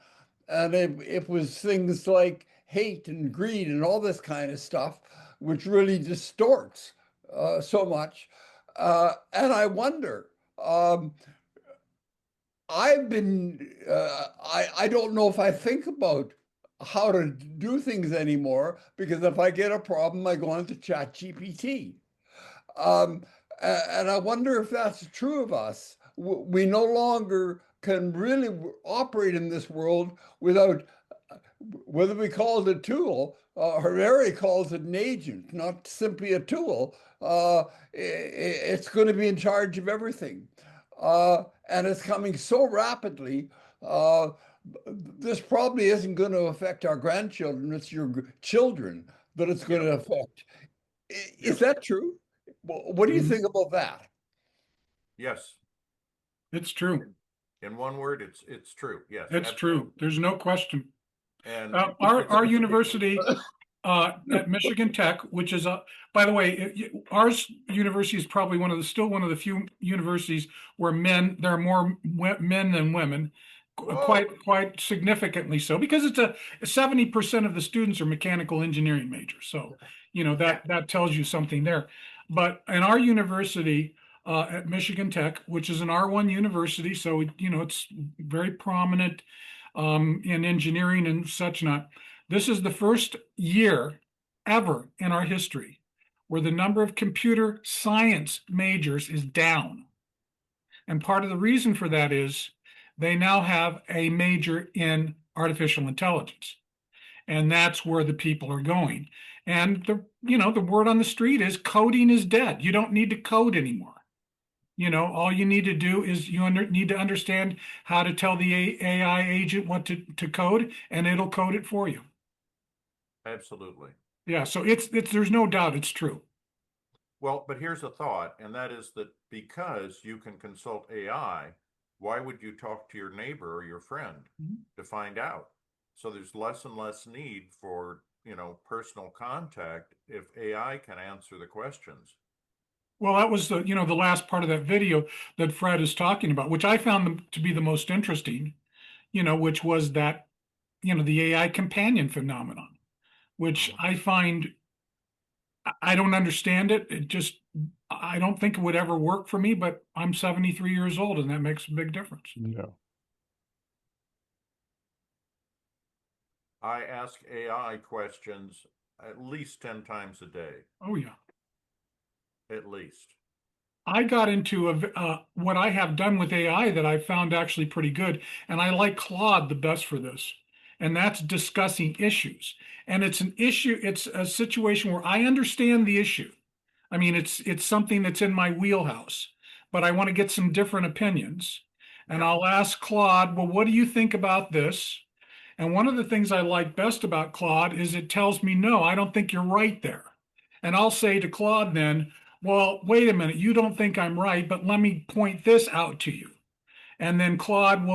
And it was things like hate and greed and all this kind of stuff, which really distorts so much. And I wonder, I don't know if I think about how to do things anymore, because if I get a problem, I go into ChatGPT. And I wonder if that's true of us. We no longer can really operate in this world without, whether we call it a tool, Harari calls it an agent, not simply a tool. It's going to be in charge of everything. and it's coming so rapidly. This probably isn't going to affect our grandchildren. It's your children that it's going to affect. Is that true? What do you think about that? Yes. It's true. In one word, it's true. Yes. It's true. There's no question. And Our university at Michigan Tech, which is by the way, ours university is probably still one of the few universities where there are more men than women, quite significantly so, because it's 70% of the students are mechanical engineering majors. So, that tells you something there. But in our university, at Michigan Tech, which is an R1 university, so it's very prominent in engineering and such not. This is the first year ever in our history where the number of computer science majors is down. And part of the reason for that is they now have a major in artificial intelligence. And that's where the people are going. And the word on the street is coding is dead. You don't need to code anymore. All you need to do is need to understand how to tell the AI agent what to code, and it'll code it for you. absolutely. Yeah, so there's no doubt it's true. Well, but here's a thought, and that is that because you can consult AI, why would you talk to your neighbor or your friend to find out? So there's less and less need for, personal contact if AI can answer the questions. Well, that was the last part of that video that Fred is talking about, which I found to be the most interesting, which was that, the AI companion phenomenon, which I find, I don't understand it. I don't think it would ever work for me, but I'm 73 years old and that makes a big difference. No. I ask AI questions at least 10 times a day, Oh, yeah. at least. I got into what I have done with AI that I found actually pretty good, and I like Claude the best for this, and that's discussing issues. And it's a situation where I understand the issue. I mean, it's something that's in my wheelhouse, but I want to get some different opinions. And I'll ask Claude, well, what do you think about this? And one of the things I like best about Claude is it tells me, no, I don't think you're right there. And I'll say to Claude then, well, wait a minute, you don't think I'm right, but let me point this out to you. And then Claude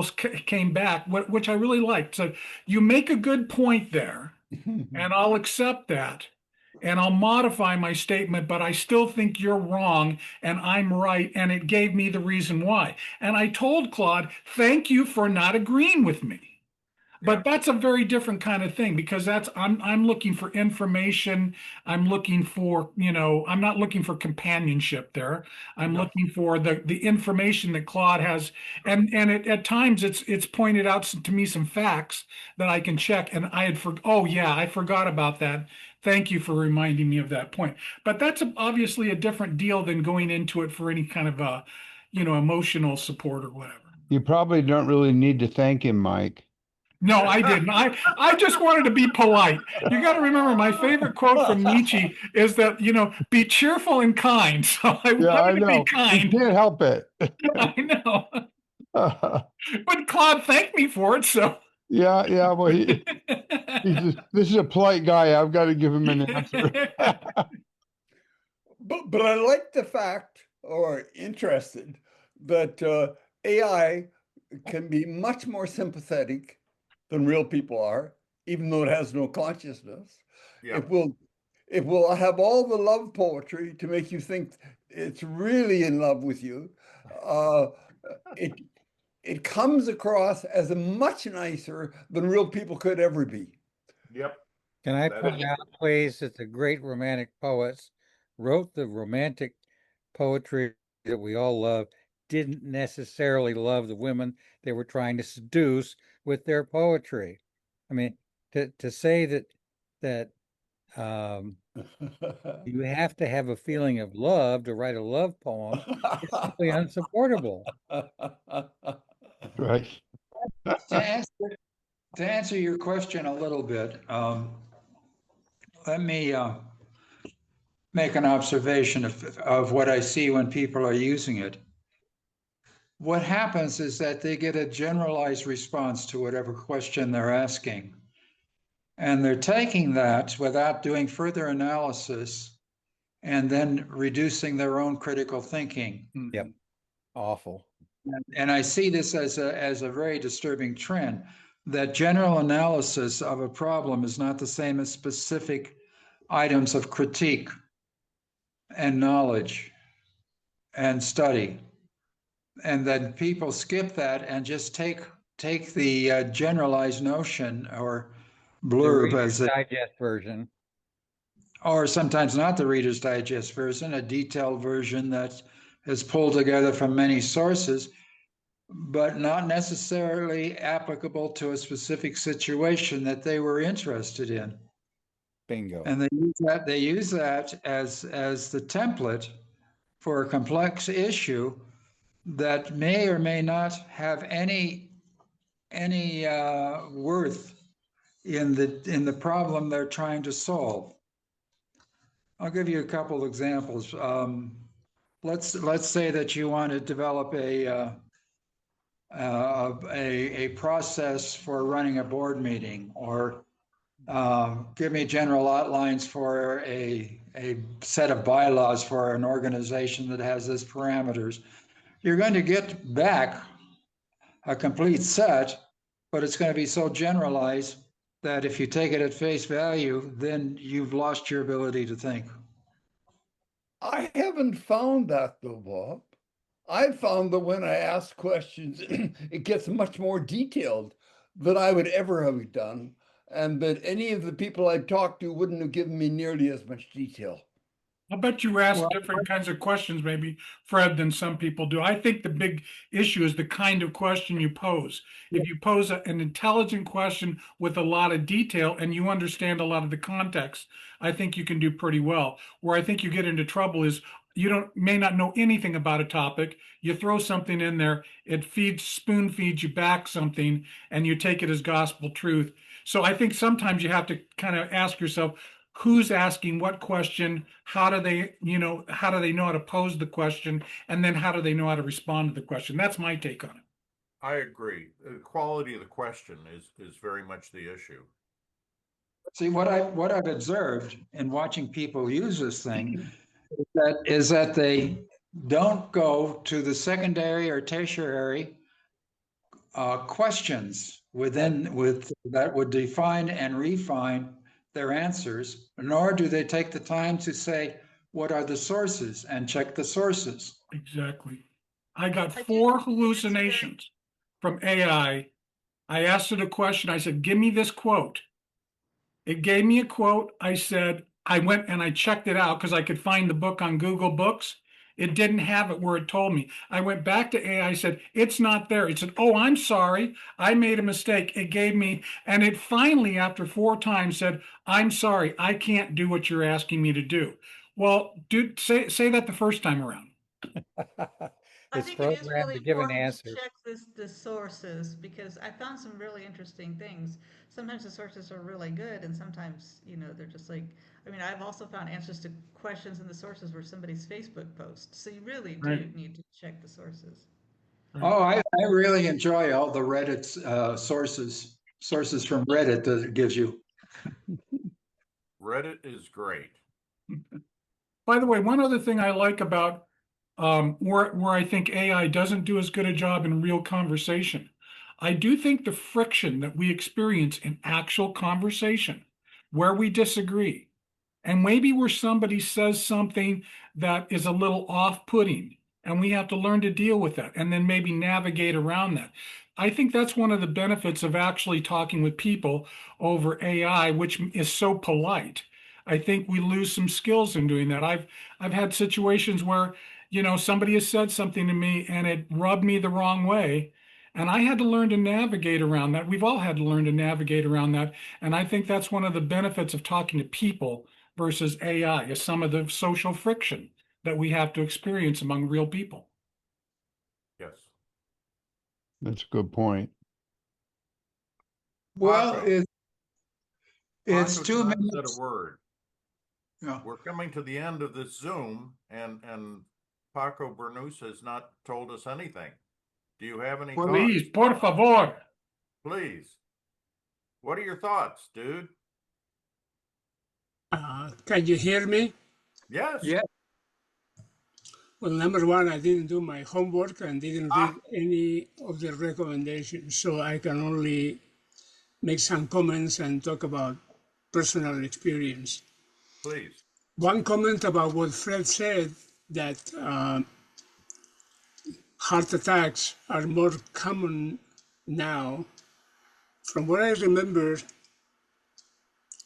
came back, which I really liked. So you make a good point there, and I'll accept that. And I'll modify my statement, but I still think you're wrong and I'm right. And it gave me the reason why. And I told Claude, thank you for not agreeing with me. But that's a very different kind of thing because I'm looking for information. I'm looking for, I'm not looking for companionship there. I'm looking for the information that Claude has. And at times it's pointed out to me some facts that I can check. And I forgot about that. Thank you for reminding me of that point. But that's obviously a different deal than going into it for any kind of emotional support or whatever. You probably don't really need to thank him, Mike. No, I didn't. I just wanted to be polite. You got to remember, my favorite quote from Nietzsche is that, be cheerful and kind. So I wanted to be kind. You can't help it. I know. But Claude thanked me for it, so. Yeah. Well, this is a polite guy. I've got to give him an answer. But I like the fact, or interested, that AI can be much more sympathetic than real people are, even though it has no consciousness. Yeah. It will have all the love poetry to make you think it's really in love with you. It comes across as much nicer than real people could ever be. Yep. Can I point out, please, that the great romantic poets wrote the romantic poetry that we all love, didn't necessarily love the women they were trying to seduce with their poetry. I mean, to say that you have to have a feeling of love to write a love poem is simply unsupportable. Right. To answer your question a little bit, let me make an observation of what I see when people are using it. what happens is that they get a generalized response to whatever question they're asking. And they're taking that without doing further analysis and then reducing their own critical thinking. Yep. Awful. And I see this as a very disturbing trend, that general analysis of a problem is not the same as specific items of critique and knowledge and study. And then people skip that and just take the generalized notion or blurb as a Digest version. or sometimes not the Reader's Digest version, a detailed version that is pulled together from many sources, but not necessarily applicable to a specific situation that they were interested in. Bingo. And they use that as the template for a complex issue that may or may not have any worth in the problem they're trying to solve. I'll give you a couple of examples. Let's say that you want to develop a process for running a board meeting, or give me general outlines for a set of bylaws for an organization that has this parameters. You're going to get back a complete set, but it's going to be so generalized that if you take it at face value, then you've lost your ability to think. I haven't found that though, Bob. I've found that when I ask questions, it gets much more detailed than I would ever have done, and that any of the people I've talked to wouldn't have given me nearly as much detail. I bet you ask Well, different kinds of questions, maybe, Fred, than some people do. I think the big issue is the kind of question you pose. If you pose an intelligent question with a lot of detail and you understand a lot of the context, I think you can do pretty well. Where I think you get into trouble is you may not know anything about a topic. You throw something in there, it spoon feeds you back something, and you take it as gospel truth. So I think sometimes you have to kind of ask yourself, who's asking what question, how do they know how to pose the question, and then how do they know how to respond to the question? That's my take on it. I agree. The quality of the question is very much the issue. See, what I've observed in watching people use this thing is that they don't go to the secondary or tertiary questions with that would define and refine their answers, nor do they take the time to say, what are the sources, and check the sources. Exactly. I got 4 hallucinations from AI. I asked it a question. I said, give me this quote. It gave me a quote. I went and I checked it out because I could find the book on Google Books. It didn't have it where it told me. I went back to AI, said, it's not there. It said, oh, I'm sorry. I made a mistake. It gave me, and it finally, after 4 times, said, I'm sorry. I can't do what you're asking me to do. Well, dude, say that the first time around. I It's think it is programmed really to give an important answer. to check the sources, because I found some really interesting things. Sometimes the sources are really good, and sometimes, they're just like, I mean, I've also found answers to questions in the sources were somebody's Facebook post. So you really do Right. need to check the sources. Oh, I really enjoy all the Reddit sources from Reddit that it gives you. Reddit is great. By the way, one other thing I like about where I think AI doesn't do as good a job in real conversation, I do think the friction that we experience in actual conversation, where we disagree, and maybe where somebody says something that is a little off-putting, and we have to learn to deal with that and then maybe navigate around that. I think that's one of the benefits of actually talking with people over AI, which is so polite. I think we lose some skills in doing that. I've had situations where, somebody has said something to me and it rubbed me the wrong way. And I had to learn to navigate around that. We've all had to learn to navigate around that. And I think that's one of the benefits of talking to people versus AI, is some of the social friction that we have to experience among real people. Yes. That's a good point. Well, Paco. it's Paco's 2 not said minutes. a word. Yeah. We're coming to the end of this Zoom, and Paco Bernus has not told us anything. Do you have any Well, thoughts? Please, por favor. Please. What are your thoughts, dude? Can you hear me? Yes. yeah, Well, number one, I didn't do my homework and didn't Ah. read any of the recommendations, so I can only make some comments and talk about personal experience. Please. One comment about what Fred said, that heart attacks are more common now. From what I remember,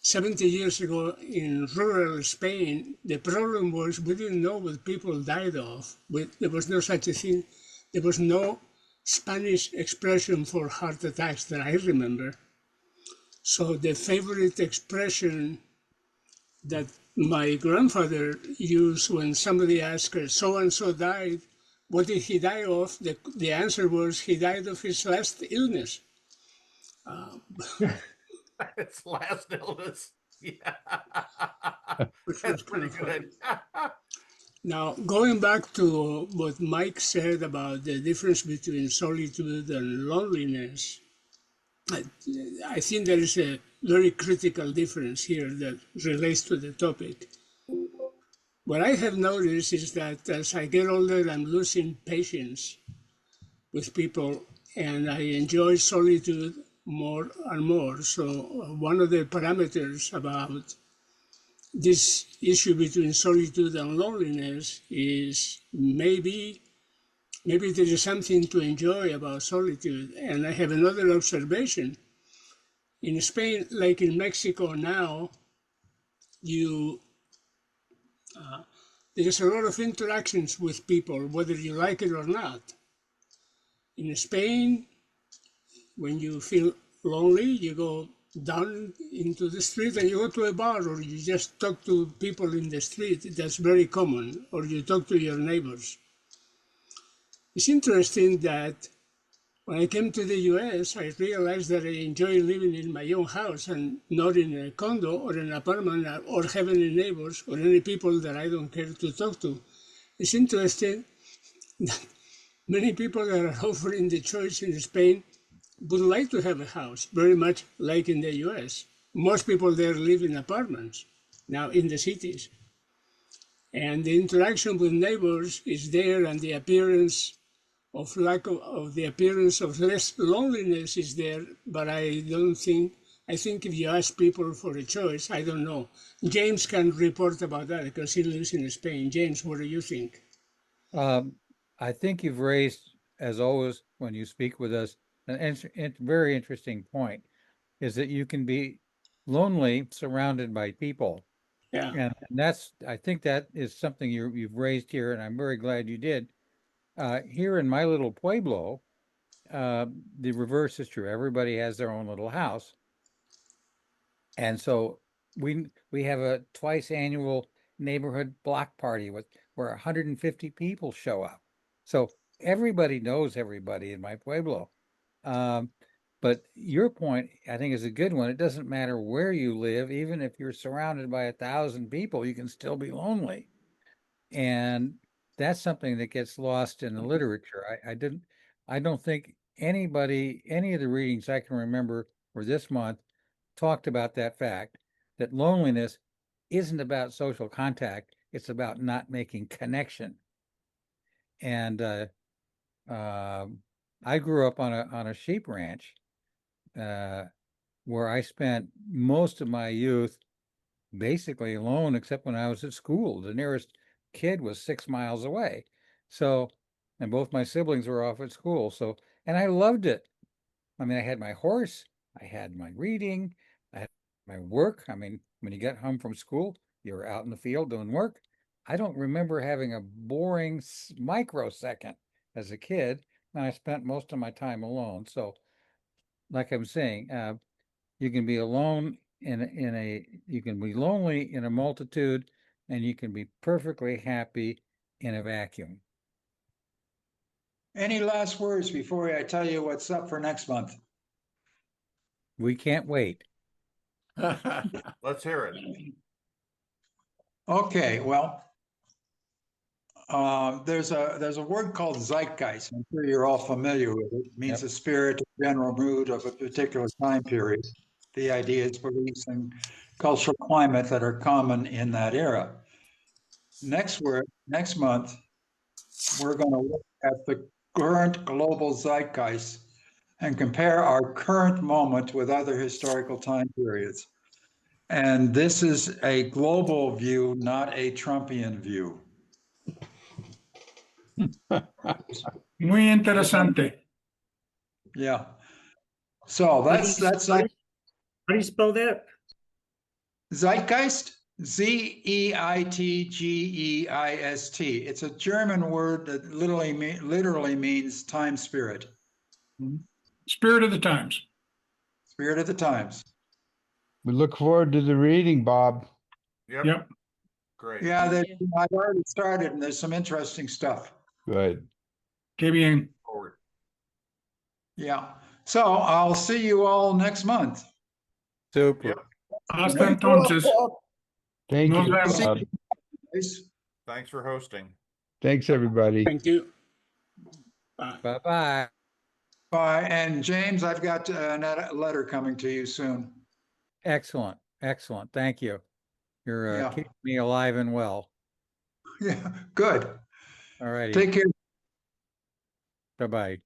70 years ago in rural Spain, the problem was we didn't know what people died of. There was no such a thing. There was no Spanish expression for heart attacks that I remember. So the favorite expression that my grandfather used when somebody asked her, so-and-so died, what did he die of? The answer was, he died of his last illness. It's last illness. Yeah. Which That's was kind pretty of funny. good. Now, going back to what Mike said about the difference between solitude and loneliness, I think there is a very critical difference here that relates to the topic. What I have noticed is that as I get older, I'm losing patience with people, and I enjoy solitude more and more. So one of the parameters about this issue between solitude and loneliness is maybe there is something to enjoy about solitude. And I have another observation. In Spain, like in Mexico now, there's a lot of interactions with people, whether you like it or not. In Spain, when you feel lonely, you go down into the street and you go to a bar, or you just talk to people in the street. That's very common, or you talk to your neighbors. It's interesting that when I came to the US, I realized that I enjoy living in my own house and not in a condo or an apartment or having any neighbors or any people that I don't care to talk to. It's interesting that many people that are offering the choice in Spain would like to have a house, very much like in the US. Most people there live in apartments now in the cities. And the interaction with neighbors is there, and the appearance of the appearance of less loneliness is there, but I think if you ask people for a choice, I don't know. James can report about that because he lives in Spain. James, what do you think? I think you've raised, as always, when you speak with us, very interesting point, is that you can be lonely surrounded by people. Yeah. And I think that is something you've raised here, and I'm very glad you did. Here in my little pueblo, the reverse is true. Everybody has their own little house. And so we have a twice annual neighborhood block party where 150 people show up. So everybody knows everybody in my pueblo. But your point, I think, is a good one. It doesn't matter where you live, even if you're surrounded by 1,000 people, you can still be lonely. And that's something that gets lost in the literature. I don't think any of the readings I can remember for this month talked about that fact, that loneliness isn't about social contact, it's about not making connection. And I grew up on a sheep ranch where I spent most of my youth basically alone, except when I was at school. The nearest kid was 6 miles away. So, and both my siblings were off at school. So, and I loved it. I mean, I had my horse, I had my reading, I had my work. I mean, when you got home from school, you were out in the field doing work. I don't remember having a boring microsecond as a kid, and I spent most of my time alone. So, like I'm saying, you can be alone you can be lonely in a multitude, and you can be perfectly happy in a vacuum. any last words before I tell you what's up for next month? We can't wait. Let's hear it. Okay, well, there's a word called zeitgeist. I'm sure you're all familiar with it. It means the spirit, general mood of a particular time period. The ideas, beliefs, and cultural climate that are common in that era. Next month, we're going to look at the current global zeitgeist and compare our current moment with other historical time periods. And this is a global view, not a Trumpian view. Muy interesante. Yeah. So that's How do you spell that? zeitgeist, Zeitgeist. It's a German word that literally means time spirit. Spirit of the times. Spirit of the times. We look forward to the reading, Bob. Yep. Great. Yeah, Thank you. I've already started, and there's some interesting stuff. Good. Que bien. Forward. Yeah. So I'll see you all next month. Super. Yep. Hasta entonces. Thank Nos you, vemos. Bob. Thanks for hosting. Thanks, everybody. Thank you. Bye. Bye-bye. Bye. And James, I've got a letter coming to you soon. Excellent. Excellent. Thank you. You're Yeah. keeping me alive and well. Yeah. Good. All righty. Take care. Bye-bye.